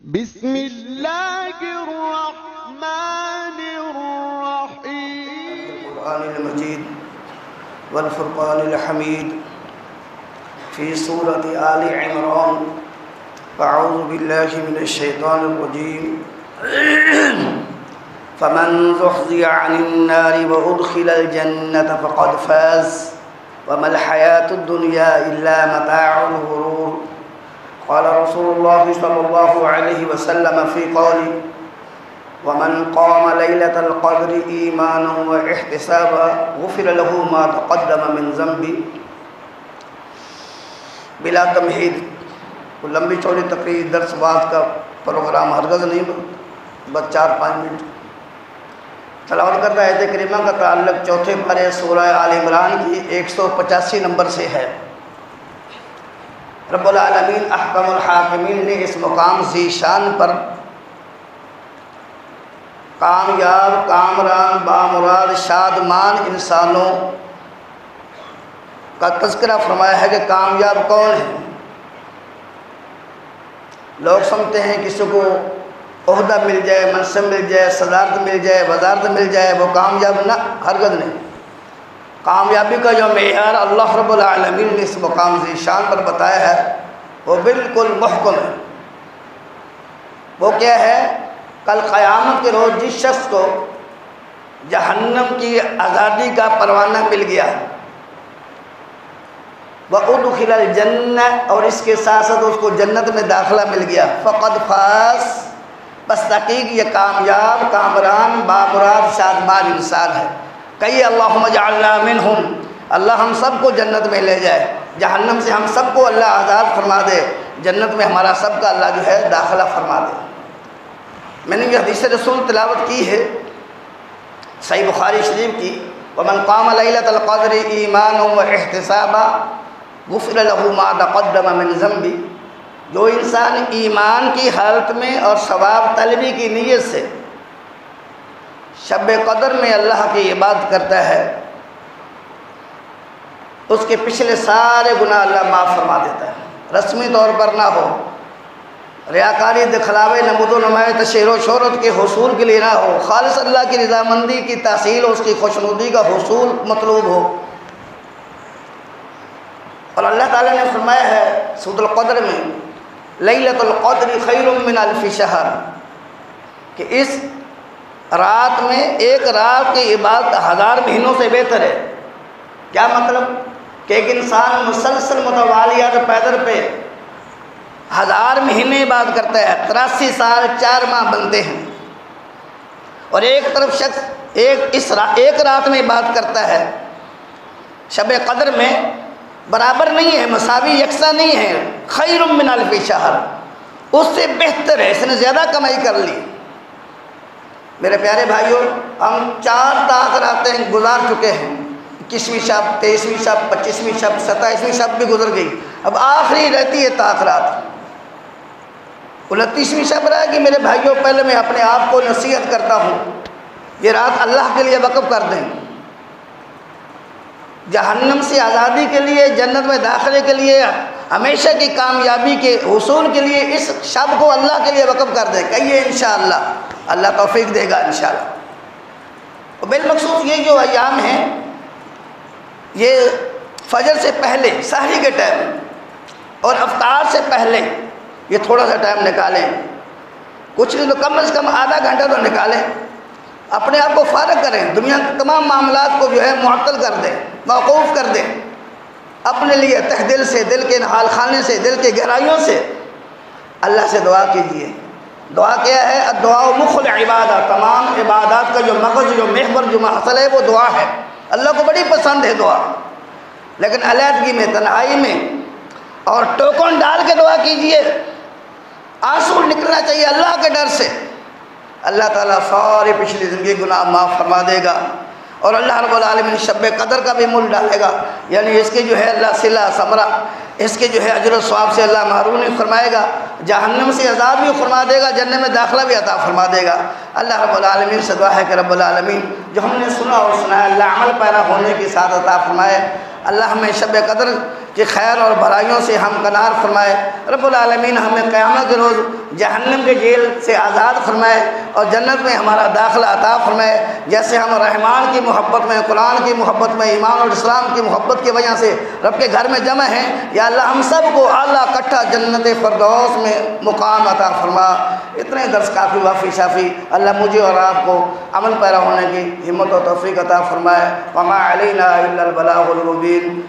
بسم الله الرحمن الرحيم. القرآن المجيد والفرقان الحميد في سورة آل عمران. أعوذ بالله من الشيطان الرجيم. فمن زحزح عن النار وأدخل الجنة فقد فاز وما الحياة الدنيا إلا متاع الغرور. قال رسول الله صلى الله عليه وسلم في قوله: ومن قام ليلة القدر إيمانا واحتسابا غفر له ما تقدم من ذنبه. بلا تمہید لمبی چوڑی تقریر درس بات کا پروگرام ہرگز نہیں، بس 4-5 منٹ تلاوت کرتا ہے۔ آیت کریمہ کا تعلق چوتھے پارے سورہ آل عمران کی 185 نمبر سے ہے۔ رب العالمین احکم الحاکمین نے اس مقام ذی شان پر کامیاب، کامران، بامراد، شادمان انسانوں کا تذکرہ فرمایا ہے کہ کامیاب کون ہے۔ لوگ سمجھتے ہیں کسی کو عہدہ مل جائے، منصب مل جائے، صدارت مل جائے، وزارت مل جائے وہ کامیاب، نہ، ہرگز نہیں۔ کامیابی کا جو معیار اللہ رب العالمین نے اس مقام ذی شان پر بتایا ہے وہ بالکل محکم ہے۔ وہ کیا ہے؟ کل قیامت کے روز جس شخص کو جہنم کی آزادی کا پروانہ مل گیا وَأُدْخِلَ الْجَنَّةَ، اور اس کے ساتھ ساتھ اس کو جنت میں داخلہ مل گیا، فقد فاز، بس تحقیق یہ کامیاب، کامران، بامراد، شادمان انسان ہے۔ کہیے اللہم اجعلنا منہم، اللہ ہم سب کو جنت میں لے جائے، جہنم سے ہم سب کو اللہ آزاد فرما دے، جنت میں ہمارا سب کا اللہ جو ہے داخلہ فرما دے۔ میں نے یہ حدیث رسول تلاوت کی ہے صحیح بخاری شریف کی، وَمَنْ قَامَ لَيْلَةَ الْقَدْرِ إِيمَانًا وَاحْتِسَابًا غُفِرَ لَهُ مَا تَقَدَّمَ مِنْ ذَنْبِهِ، جو انسان ایمان کی حالت میں اور ثواب طلبی کی نیت سے شب قدر میں اللہ کی عبادت کرتا ہے اس کے پچھلے سارے گناہ اللہ معاف فرما دیتا ہے۔ رسمی طور پر نہ ہو، ریاکاری، دکھلاوے، نمود و نمائش، تشہیر و شہرت کے حصول کے لیے نہ ہو، خالص اللہ کی رضامندی کی تحصیل، اس کی خوشنودی کا حصول مطلوب ہو۔ اور اللہ تعالیٰ نے فرمایا ہے سورۃ القدر میں لیلۃ القدر خیر من الف شہر، کہ اس رات میں ایک رات کی عبادت 1000 مہینوں سے بہتر ہے۔ کیا مطلب؟ کہ ایک انسان مسلسل متوالیات پیدر پہ 1000 مہینے عبادت کرتا ہے، 83 سال 4 ماہ بنتے ہیں، اور ایک طرف شخص ایک رات میں عبادت کرتا ہے، شب قدر میں برابر نہیں ہے، مساوی، یکساں نہیں ہے، خیر من الف شہر، اس سے بہتر ہے، اس نے زیادہ کمائی کر لی۔ میرے پیارے بھائیوں، ہم 4 راتیں گزار چکے ہیں، 21ویں شب، 23ویں شب، 25ویں شب، 27ویں شب بھی گزر گئی، اب آخری رہتی ہے رات، 29ویں شب رہے گی۔ میرے بھائیوں، پہلے میں اپنے آپ کو نصیحت کرتا ہوں، یہ رات اللہ کے لیے وقف کر دیں، جہنم سے آزادی کے لیے، جنت میں داخلے کے لیے، ہمیشہ کی کامیابی کے حصول کے لیے اس شب کو اللہ کے لیے وقف کر دیں۔ کہیے انشاءاللہ، اللہ توفیق دے گا انشاءاللہ۔ اور بالمخصوص یہ جو ایام ہیں، یہ فجر سے پہلے، سحری کے ٹائم اور افطار سے پہلے یہ تھوڑا سا ٹائم نکالیں، کچھ نہیں تو کم از کم آدھا گھنٹہ تو نکالیں، اپنے آپ کو فارغ کریں، دنیا کے تمام معاملات کو جو ہے معطل کر دیں، موقوف کر دیں، اپنے لیے تہ دل سے، دل کے حال خانے سے، دل کے گہرائیوں سے اللہ سے دعا کیجیے۔ دعا کیا ہے؟ الدعاء مخ العبادہ، تمام عبادات کا جو مغز، جو محور، جو محصل ہے وہ دعا ہے۔ اللہ کو بڑی پسند ہے دعا، لیکن علیحدگی میں، تنہائی میں اور ٹوکن ڈال کے دعا کیجیے، آنسو نکلنا چاہیے اللہ کے ڈر سے۔ اللہ تعالیٰ سارے پچھلی زندگی گناہ معاف فرما دے گا، اور اللہ رب العالمین شب قدر کا بھی مول ڈالے گا، یعنی اس کے جو ہے اللہ صلہ ثمرہ، اس کے جو ہے اجر و ثواب سے اللہ محروم فرمائے گا، جہنم سے عذاب بھی فرما دے گا، جنت میں داخلہ بھی عطا فرما دے گا۔ اللہ رب العالمین سے دعا ہے کہ رب العالمین جو ہم نے سنا اور سنایا اللہ عمل پیرا ہونے کی سعادت عطا فرمائے۔ اللہ ہمیں شب قدر کہ خیر اور بھلائیوں سے ہمکنار فرمائے۔ رب العالمین ہمیں قیامت کے روز جہنم کے جیل سے آزاد فرمائے اور جنت میں ہمارا داخلہ عطا فرمائے۔ جیسے ہم رحمان کی محبت میں، قرآن کی محبت میں، ایمان اور اسلام کی محبت کی وجہ سے رب کے گھر میں جمع ہیں، یا اللہ ہم سب کو اعلیٰ کٹھا جنت فردوس میں مقام عطا فرما۔ اتنے درس کافی وافی شافی۔ اللہ مجھے اور آپ کو عمل پیرا ہونے کی ہمت و توفیق عطا فرمائے۔ وما علینا الا البلاغ المبین۔